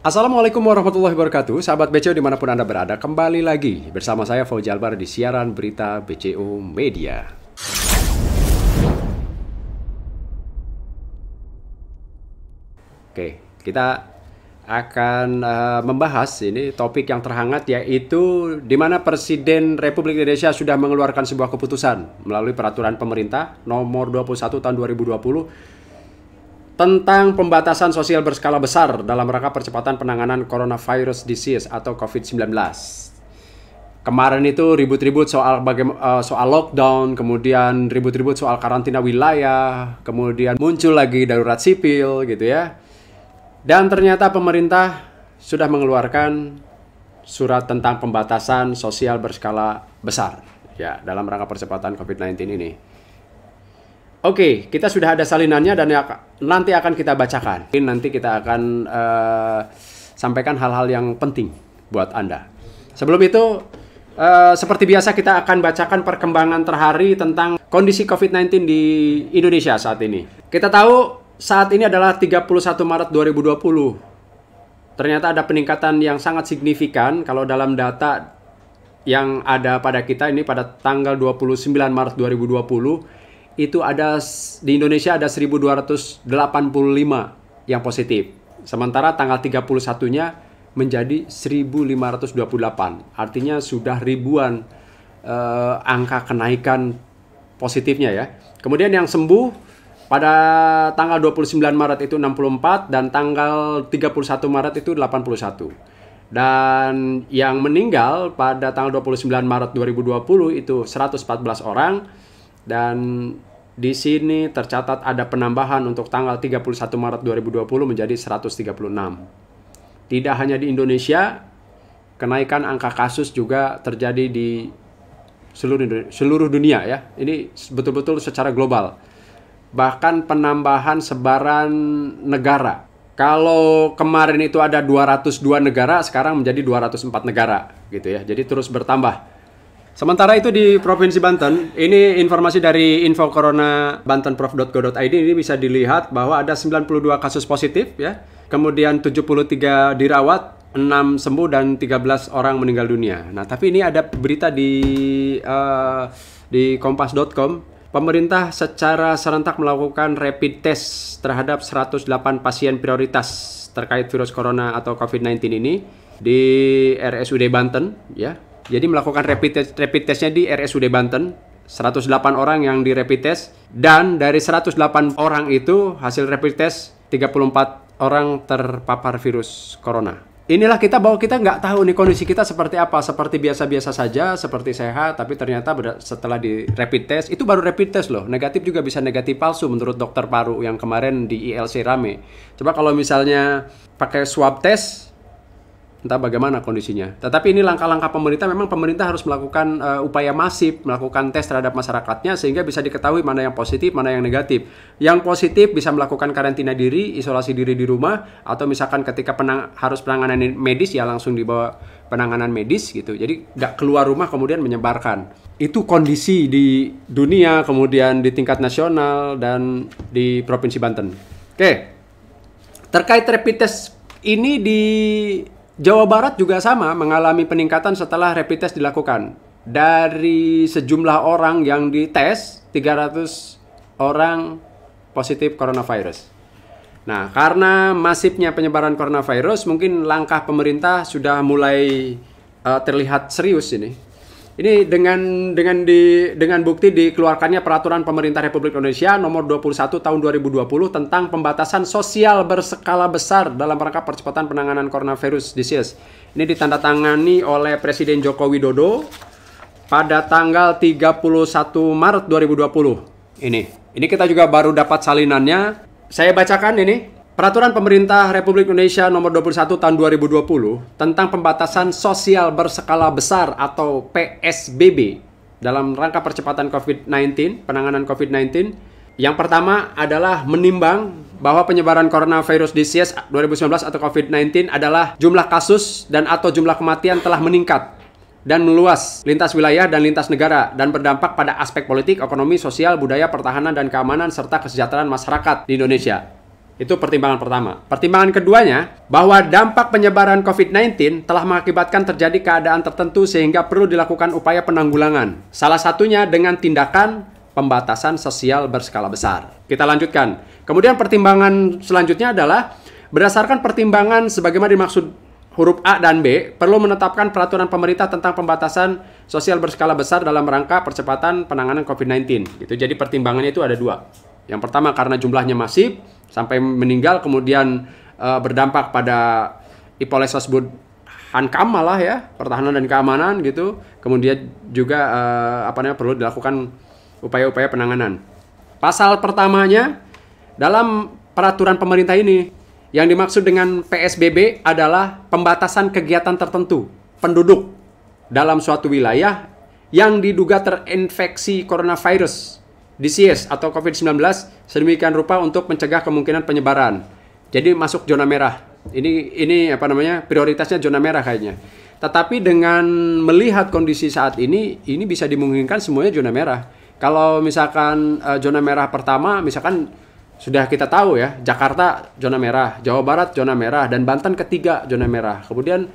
Assalamualaikum warahmatullahi wabarakatuh, sahabat BCO dimanapun Anda berada, kembali lagi bersama saya Fauzi Albar di siaran berita BCO Media. Oke, kita akan membahas ini topik yang terhangat, yaitu di mana Presiden Republik Indonesia sudah mengeluarkan sebuah keputusan melalui peraturan pemerintah nomor 21 tahun 2020 tentang pembatasan sosial berskala besar dalam rangka percepatan penanganan coronavirus disease atau COVID-19. Kemarin itu ribut-ribut soal soal lockdown, kemudian ribut-ribut soal karantina wilayah, kemudian muncul lagi darurat sipil gitu ya. Dan ternyata pemerintah sudah mengeluarkan surat tentang pembatasan sosial berskala besar ya dalam rangka percepatan COVID-19 ini. Oke, kita sudah ada salinannya dan nanti akan kita bacakan. Nanti kita akan sampaikan hal-hal yang penting buat Anda. Sebelum itu, seperti biasa kita akan bacakan perkembangan terhari tentang kondisi COVID-19 di Indonesia saat ini. Kita tahu saat ini adalah 31 Maret 2020. Ternyata ada peningkatan yang sangat signifikan kalau dalam data yang ada pada kita ini pada tanggal 29 Maret 2020. Itu ada di Indonesia ada 1285 yang positif. Sementara tanggal 31-nya menjadi 1528. Artinya sudah ribuan angka kenaikan positifnya ya. Kemudian yang sembuh pada tanggal 29 Maret itu 64 dan tanggal 31 Maret itu 81. Dan yang meninggal pada tanggal 29 Maret 2020 itu 114 orang. Dan di sini tercatat ada penambahan untuk tanggal 31 Maret 2020 menjadi 136. Tidak hanya di Indonesia, kenaikan angka kasus juga terjadi di seluruh dunia ya. Ini betul-betul secara global. Bahkan penambahan sebaran negara. Kalau kemarin itu ada 202 negara, sekarang menjadi 204 negara gitu ya. Jadi terus bertambah. Sementara itu di Provinsi Banten, ini informasi dari info corona bantenprof.go.id, ini bisa dilihat bahwa ada 92 kasus positif ya. Kemudian 73 dirawat, 6 sembuh dan 13 orang meninggal dunia. Nah, tapi ini ada berita di kompas.com, pemerintah secara serentak melakukan rapid test terhadap 108 pasien prioritas terkait virus corona atau COVID-19 ini di RSUD Banten ya. Jadi melakukan rapid testnya di RSUD Banten, 108 orang yang di rapid test, dan dari 108 orang itu hasil rapid test 34 orang terpapar virus corona. Inilah kita bahwa kita nggak tahu nih kondisi kita seperti apa, seperti biasa-biasa saja, seperti sehat, tapi ternyata setelah di rapid test, itu baru rapid test loh, negatif juga bisa negatif palsu menurut dokter paru yang kemarin di ILC rame. Coba kalau misalnya pakai swab test, entah bagaimana kondisinya. Tetapi ini langkah-langkah pemerintah, memang pemerintah harus melakukan upaya masif, melakukan tes terhadap masyarakatnya sehingga bisa diketahui mana yang positif, mana yang negatif. Yang positif bisa melakukan karantina diri, isolasi diri di rumah, atau misalkan ketika harus penanganan medis ya langsung dibawa penanganan medis gitu. Jadi nggak keluar rumah kemudian menyebarkan. Itu kondisi di dunia, kemudian di tingkat nasional dan di Provinsi Banten. Oke, terkait rapid test ini di Jawa Barat juga sama, mengalami peningkatan setelah rapid test dilakukan. Dari sejumlah orang yang dites, 300 orang positif coronavirus. Nah, karena masifnya penyebaran coronavirus, mungkin langkah pemerintah sudah mulai terlihat serius ini. Ini dengan bukti dikeluarkannya peraturan pemerintah Republik Indonesia nomor 21 tahun 2020 tentang pembatasan sosial berskala besar dalam rangka percepatan penanganan coronavirus disease. Ini ditandatangani oleh Presiden Joko Widodo pada tanggal 31 Maret 2020. Ini kita juga baru dapat salinannya. Saya bacakan ini. Peraturan Pemerintah Republik Indonesia nomor 21 tahun 2020 tentang pembatasan sosial berskala besar atau PSBB dalam rangka percepatan COVID-19, penanganan COVID-19. Yang pertama adalah menimbang bahwa penyebaran coronavirus disease 2019 atau COVID-19 adalah jumlah kasus dan atau jumlah kematian telah meningkat dan meluas lintas wilayah dan lintas negara dan berdampak pada aspek politik, ekonomi, sosial, budaya, pertahanan, dan keamanan serta kesejahteraan masyarakat di Indonesia. Itu pertimbangan pertama. Pertimbangan keduanya, bahwa dampak penyebaran COVID-19 telah mengakibatkan terjadi keadaan tertentu sehingga perlu dilakukan upaya penanggulangan. Salah satunya dengan tindakan pembatasan sosial berskala besar. Kita lanjutkan. Kemudian pertimbangan selanjutnya adalah, berdasarkan pertimbangan sebagaimana dimaksud huruf A dan B, perlu menetapkan peraturan pemerintah tentang pembatasan sosial berskala besar dalam rangka percepatan penanganan COVID-19. Gitu. Jadi pertimbangannya itu ada dua. Yang pertama karena jumlahnya masif, sampai meninggal, kemudian berdampak pada IPOLES tersebut hankam malah ya, pertahanan dan keamanan gitu. Kemudian juga perlu dilakukan upaya-upaya penanganan. Pasal pertamanya dalam peraturan pemerintah ini, yang dimaksud dengan PSBB adalah pembatasan kegiatan tertentu penduduk dalam suatu wilayah yang diduga terinfeksi coronavirus disease atau COVID-19 sedemikian rupa untuk mencegah kemungkinan penyebaran. Jadi masuk zona merah. Ini prioritasnya zona merah kayaknya. Tetapi dengan melihat kondisi saat ini bisa dimungkinkan semuanya zona merah. Kalau misalkan zona merah pertama, misalkan sudah kita tahu ya, Jakarta zona merah, Jawa Barat zona merah, dan Banten ketiga zona merah. Kemudian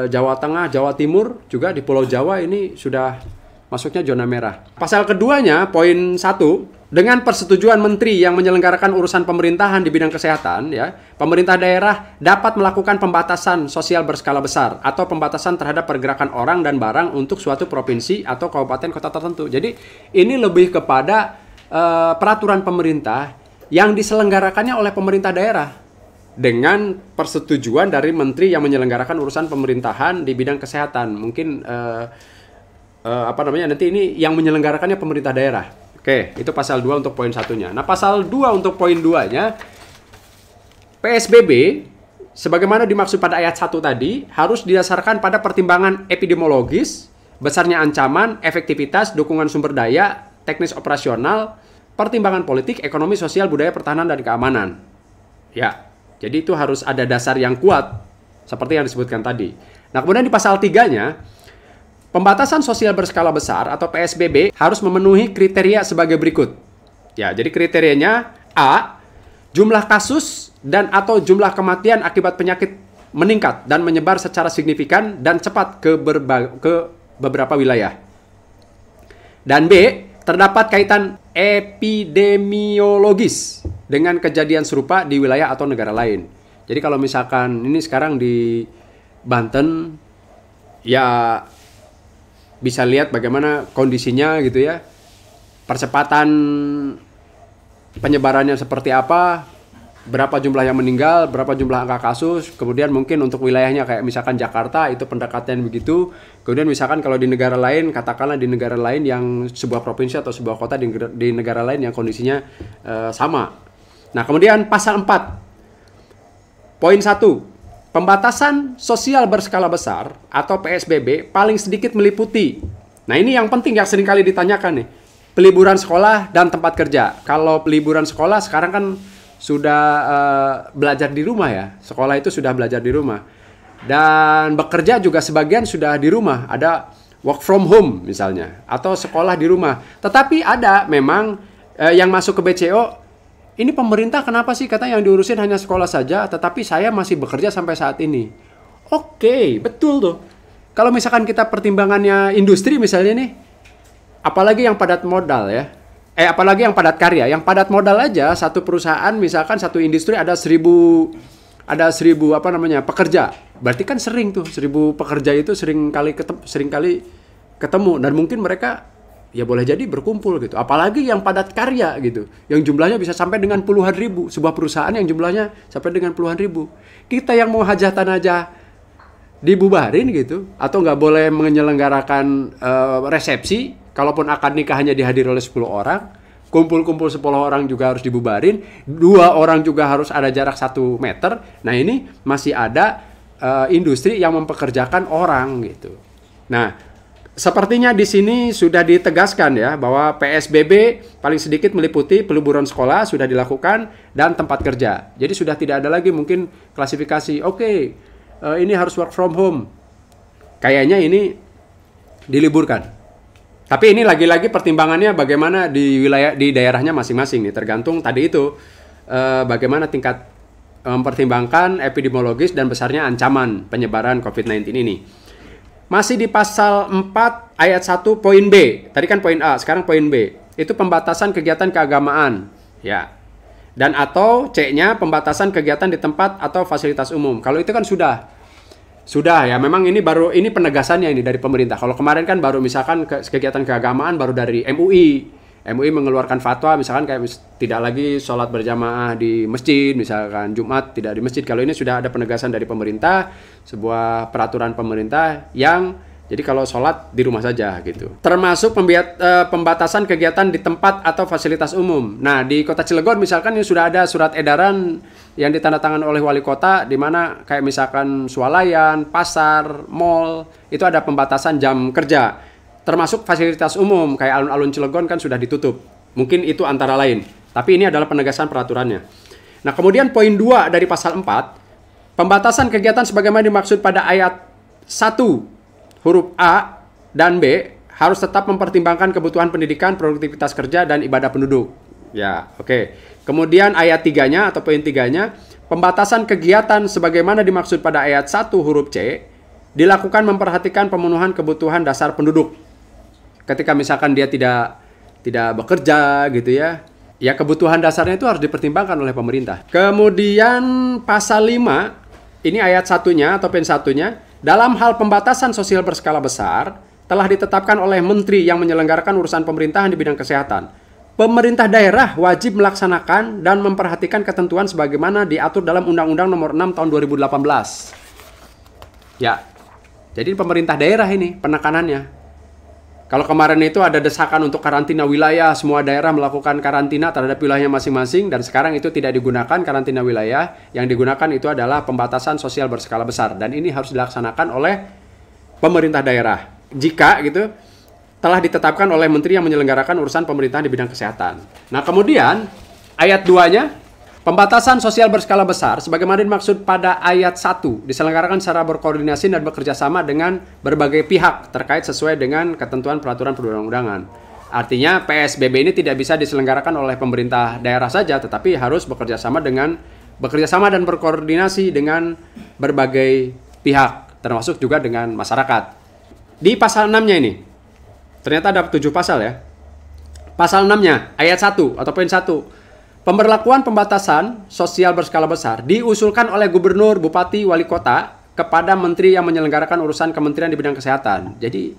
Jawa Tengah, Jawa Timur juga di Pulau Jawa ini sudah masuknya zona merah. Pasal keduanya, poin 1, dengan persetujuan menteri yang menyelenggarakan urusan pemerintahan di bidang kesehatan, ya, pemerintah daerah dapat melakukan pembatasan sosial berskala besar atau pembatasan terhadap pergerakan orang dan barang untuk suatu provinsi atau kabupaten kota tertentu. Jadi ini lebih kepada peraturan pemerintah yang diselenggarakannya oleh pemerintah daerah dengan persetujuan dari menteri yang menyelenggarakan urusan pemerintahan di bidang kesehatan. Mungkin nanti ini yang menyelenggarakannya pemerintah daerah. Oke, itu pasal 2 untuk poin 1-nya. Nah, pasal 2 untuk poin 2-nya, PSBB sebagaimana dimaksud pada ayat 1 tadi harus didasarkan pada pertimbangan epidemiologis, besarnya ancaman, efektivitas, dukungan sumber daya, teknis operasional, pertimbangan politik, ekonomi, sosial, budaya, pertahanan, dan keamanan. Ya, jadi itu harus ada dasar yang kuat seperti yang disebutkan tadi. Nah, kemudian di pasal 3-nya, pembatasan sosial berskala besar atau PSBB harus memenuhi kriteria sebagai berikut. Ya, jadi kriterianya A, jumlah kasus dan atau jumlah kematian akibat penyakit meningkat dan menyebar secara signifikan dan cepat ke beberapa wilayah. Dan B, terdapat kaitan epidemiologis dengan kejadian serupa di wilayah atau negara lain. Jadi kalau misalkan ini sekarang di Banten, ya bisa lihat bagaimana kondisinya gitu ya. Percepatan penyebarannya seperti apa, berapa jumlah yang meninggal, berapa jumlah angka kasus, kemudian mungkin untuk wilayahnya kayak misalkan Jakarta itu pendekatan begitu. Kemudian misalkan kalau di negara lain, katakanlah di negara lain yang sebuah provinsi atau sebuah kota di negara lain yang kondisinya sama. Nah, kemudian pasal 4 poin 1, pembatasan sosial berskala besar atau PSBB paling sedikit meliputi. Nah, ini yang penting yang seringkali ditanyakan nih. Peliburan sekolah dan tempat kerja. Kalau peliburan sekolah sekarang kan sudah belajar di rumah ya. Sekolah itu sudah belajar di rumah. Dan bekerja juga sebagian sudah di rumah. Ada work from home misalnya. Atau sekolah di rumah. Tetapi ada memang yang masuk ke BCO, ini pemerintah kenapa sih kata yang diurusin hanya sekolah saja, tetapi saya masih bekerja sampai saat ini. Oke, betul tuh. Kalau misalkan kita pertimbangannya industri misalnya nih, apalagi yang padat modal ya. Apalagi yang padat karya. Yang padat modal aja, satu perusahaan misalkan satu industri ada 1000 pekerja. Berarti kan sering tuh 1000 pekerja itu sering kali ketemu dan mungkin mereka ya boleh jadi berkumpul gitu. Apalagi yang padat karya gitu, yang jumlahnya bisa sampai dengan puluhan ribu. Sebuah perusahaan yang jumlahnya sampai dengan puluhan ribu. Kita yang mau hajatan aja dibubarin gitu, atau nggak boleh menyelenggarakan resepsi, kalaupun akad nikah hanya dihadiri oleh 10 orang, kumpul-kumpul 10 orang juga harus dibubarin, 2 orang juga harus ada jarak 1 meter. Nah, ini masih ada industri yang mempekerjakan orang gitu. Nah, sepertinya di sini sudah ditegaskan ya bahwa PSBB paling sedikit meliputi peliburan sekolah sudah dilakukan dan tempat kerja. Jadi sudah tidak ada lagi mungkin klasifikasi. Oke, ini harus work from home. Kayaknya ini diliburkan. Tapi ini lagi-lagi pertimbangannya bagaimana di wilayah di daerahnya masing-masing nih, tergantung tadi itu bagaimana tingkat mempertimbangkan epidemiologis dan besarnya ancaman penyebaran COVID-19 ini. Masih di pasal 4 ayat 1 poin B. Tadi kan poin A, sekarang poin B. Itu pembatasan kegiatan keagamaan, ya. Dan atau C-nya pembatasan kegiatan di tempat atau fasilitas umum. Kalau itu kan sudah ya, memang ini baru penegasannya ini dari pemerintah. Kalau kemarin kan baru misalkan kegiatan keagamaan baru dari MUI. MUI mengeluarkan fatwa misalkan kayak tidak lagi sholat berjamaah di masjid, misalkan Jumat tidak di masjid. Kalau ini sudah ada penegasan dari pemerintah, sebuah peraturan pemerintah yang jadi kalau sholat di rumah saja gitu. Termasuk pembatasan kegiatan di tempat atau fasilitas umum. Nah di Kota Cilegon misalkan ini sudah ada surat edaran yang ditandatangani oleh wali kota, di mana kayak misalkan swalayan, pasar, mall itu ada pembatasan jam kerja. Termasuk fasilitas umum, kayak alun-alun Cilegon kan sudah ditutup. Mungkin itu antara lain. Tapi ini adalah penegasan peraturannya. Nah, kemudian poin 2 dari pasal 4, pembatasan kegiatan sebagaimana dimaksud pada ayat 1, huruf A dan B, harus tetap mempertimbangkan kebutuhan pendidikan, produktivitas kerja, dan ibadah penduduk. Ya, oke. Kemudian ayat 3-nya atau poin 3-nya, pembatasan kegiatan sebagaimana dimaksud pada ayat 1, huruf C, dilakukan memperhatikan pemenuhan kebutuhan dasar penduduk. Ketika misalkan dia tidak bekerja gitu ya, ya kebutuhan dasarnya itu harus dipertimbangkan oleh pemerintah. Kemudian pasal 5, ini ayat 1-nya atau poin 1-nya, dalam hal pembatasan sosial berskala besar telah ditetapkan oleh menteri yang menyelenggarakan urusan pemerintahan di bidang kesehatan. Pemerintah daerah wajib melaksanakan dan memperhatikan ketentuan sebagaimana diatur dalam Undang-Undang Nomor 6 Tahun 2018. Ya, jadi pemerintah daerah ini penekanannya. Kalau kemarin itu ada desakan untuk karantina wilayah, semua daerah melakukan karantina terhadap wilayahnya masing-masing, dan sekarang itu tidak digunakan karantina wilayah, yang digunakan itu adalah pembatasan sosial berskala besar, dan ini harus dilaksanakan oleh pemerintah daerah. Jika gitu telah ditetapkan oleh menteri yang menyelenggarakan urusan pemerintahan di bidang kesehatan. Nah, kemudian ayat 2-nya, pembatasan sosial berskala besar sebagaimana dimaksud pada ayat 1 diselenggarakan secara berkoordinasi dan bekerja sama dengan berbagai pihak terkait sesuai dengan ketentuan peraturan perundang-undangan. Artinya PSBB ini tidak bisa diselenggarakan oleh pemerintah daerah saja, tetapi harus bekerja sama dan berkoordinasi dengan berbagai pihak, termasuk juga dengan masyarakat. Di pasal 6-nya ini, ternyata ada 7 pasal ya. Pasal 6-nya, ayat 1 atau poin 1. Pemberlakuan pembatasan sosial berskala besar diusulkan oleh gubernur, bupati, wali kota kepada menteri yang menyelenggarakan urusan kementerian di bidang kesehatan. Jadi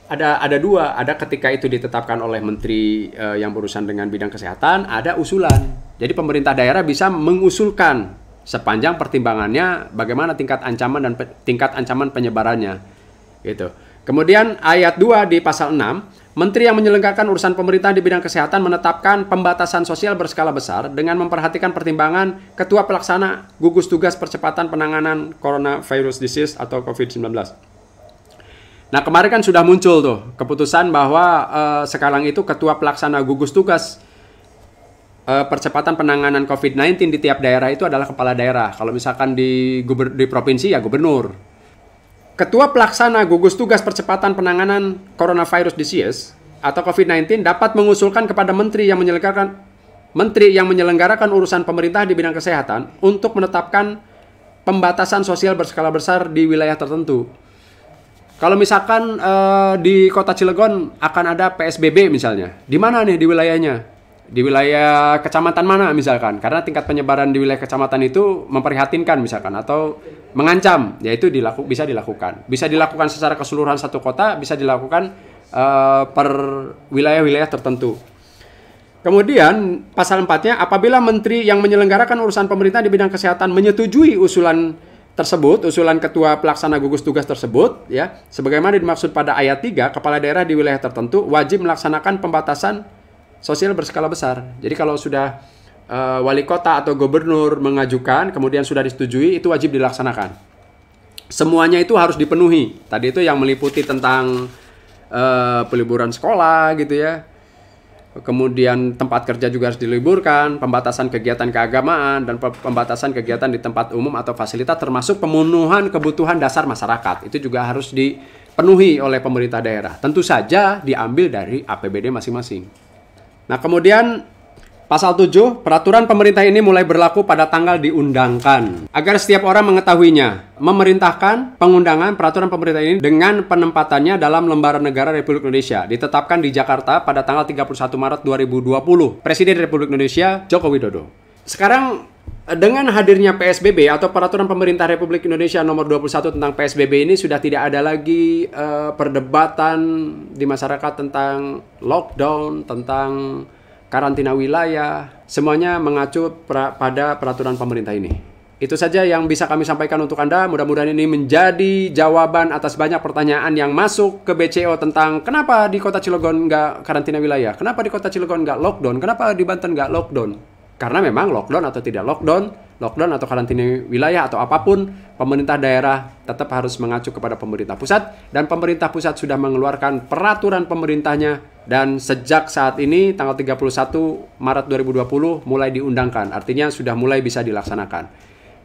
ada dua, ada ketika itu ditetapkan oleh menteri yang berurusan dengan bidang kesehatan, ada usulan. Jadi pemerintah daerah bisa mengusulkan sepanjang pertimbangannya bagaimana tingkat ancaman dan tingkat ancaman penyebarannya. Gitu. Kemudian ayat 2 di pasal 6, menteri yang menyelenggarakan urusan pemerintah di bidang kesehatan menetapkan pembatasan sosial berskala besar dengan memperhatikan pertimbangan ketua pelaksana gugus tugas percepatan penanganan coronavirus disease atau COVID-19. Nah, kemarin kan sudah muncul tuh keputusan bahwa sekarang itu ketua pelaksana gugus tugas percepatan penanganan COVID-19 di tiap daerah itu adalah kepala daerah. Kalau misalkan di provinsi ya gubernur. Ketua pelaksana gugus tugas percepatan penanganan coronavirus disease atau COVID-19 dapat mengusulkan kepada menteri yang menyelenggarakan urusan pemerintah di bidang kesehatan untuk menetapkan pembatasan sosial berskala besar di wilayah tertentu. Kalau misalkan di Kota Cilegon akan ada PSBB misalnya, di mana nih di wilayahnya? Di wilayah kecamatan mana misalkan, karena tingkat penyebaran di wilayah kecamatan itu memprihatinkan misalkan atau mengancam, yaitu bisa dilakukan secara keseluruhan satu kota, bisa dilakukan per wilayah-wilayah tertentu. Kemudian pasal 4-nya, apabila menteri yang menyelenggarakan urusan pemerintah di bidang kesehatan menyetujui usulan tersebut, usulan ketua pelaksana gugus tugas tersebut, ya, sebagaimana dimaksud pada ayat 3, kepala daerah di wilayah tertentu wajib melaksanakan pembatasan sosial berskala besar. Jadi kalau sudah wali kota atau gubernur mengajukan, kemudian sudah disetujui, itu wajib dilaksanakan. Semuanya itu harus dipenuhi. Tadi itu yang meliputi tentang peliburan sekolah gitu ya. Kemudian tempat kerja juga harus diliburkan, pembatasan kegiatan keagamaan, dan pembatasan kegiatan di tempat umum atau fasilitas, termasuk pemenuhan kebutuhan dasar masyarakat. Itu juga harus dipenuhi oleh pemerintah daerah. Tentu saja diambil dari APBD masing-masing. Nah, kemudian Pasal 7, peraturan pemerintah ini mulai berlaku pada tanggal diundangkan. Agar setiap orang mengetahuinya, memerintahkan pengundangan peraturan pemerintah ini dengan penempatannya dalam lembaran negara Republik Indonesia, ditetapkan di Jakarta pada tanggal 31 Maret 2020. Presiden Republik Indonesia, Joko Widodo. Sekarang, dengan hadirnya PSBB atau Peraturan Pemerintah Republik Indonesia Nomor 21 tentang PSBB ini sudah tidak ada lagi perdebatan di masyarakat tentang lockdown, tentang karantina wilayah, semuanya mengacu pada peraturan pemerintah ini. Itu saja yang bisa kami sampaikan untuk Anda. Mudah-mudahan ini menjadi jawaban atas banyak pertanyaan yang masuk ke BCO tentang kenapa di kota Cilegon nggak karantina wilayah, kenapa di kota Cilegon nggak lockdown, kenapa di Banten nggak lockdown. Karena memang lockdown atau tidak lockdown atau karantina wilayah atau apapun, pemerintah daerah tetap harus mengacu kepada pemerintah pusat, dan pemerintah pusat sudah mengeluarkan peraturan pemerintahnya, dan sejak saat ini tanggal 31 Maret 2020 mulai diundangkan, artinya sudah mulai bisa dilaksanakan.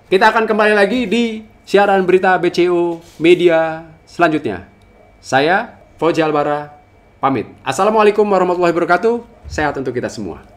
Kita akan kembali lagi di siaran berita BCO Media selanjutnya. Saya Fauzi Albara pamit. Assalamualaikum warahmatullahi wabarakatuh. Sehat untuk kita semua.